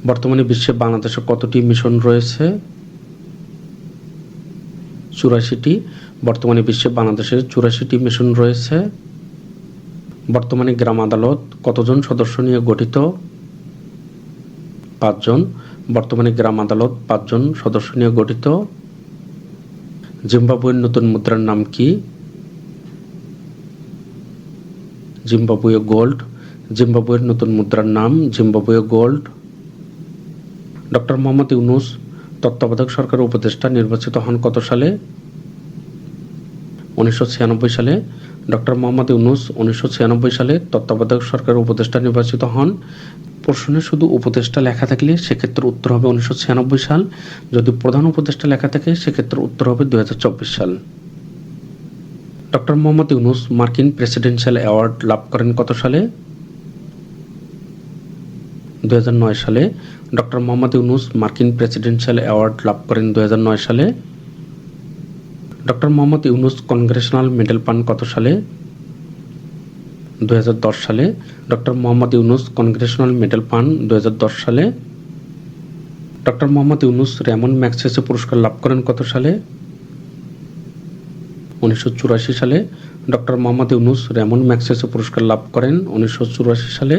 বর্তমানে বিশ্বে বাংলাদেশে কতটি মিশন রয়েছে? 84টি। বর্তমানে বিশ্বে বাংলাদেশের 84টি মিশন রয়েছে। বর্তমানে গ্রাম আদালত কতজন সদস্য নিয়ে গঠিত? 5 জন। বর্তমানে গ্রাম আদালত 5 জন সদস্য নিয়ে গঠিত। জিম্বাবুয়ের নতুন মুদ্রার নাম কি? Zimbabwe gold. জিম্বাবুয়ের নতুন মুদ্রার নাম Zimbabwe gold. Doctor Mohammad Yunus তত্ত্বাবধায়ক সরকারের উপদেষ্টা নির্বাচিত হন কত সালে? 1996 সালে। ডক্টর মোহাম্মদ ইউনূস 1996 সালে তত্ত্বাবধায়ক সরকারের উপদেষ্টা নির্বাচিত হন। প্রশ্নে শুধু উপদেষ্টা লেখা থাকলে সেক্ষেত্রে উত্তর হবে 1996 সাল। যদি প্রধান উপদেষ্টা লেখা থাকে সেক্ষেত্রে উত্তর হবে 2024 সাল। ডক্টর মোহাম্মদ ইউনূস মার্কিন প্রেসিডেন্সিয়াল অ্যাওয়ার্ড লাভ করেন কত সালে? 2009 সালে। ডক্টর মোহাম্মদ ইউনূস মার্কিন প্রেসিডেন্সিয়াল অ্যাওয়ার্ড লাভ করেন 2009 সালে। Doctor Mohammad Yunus Congressional medal পান কত সালে? 2010 সালে। Doctor Mohammad Yunus Congressional medal পান 2010 সালে। Doctor Mohammad Yunus Raymond Magsaysay পুরস্কার লাভ করেন কত সালে? 1984 সালে। Doctor Mohammad Yunus Raymond Magsaysay পুরস্কার লাভ করেন 1984 সালে।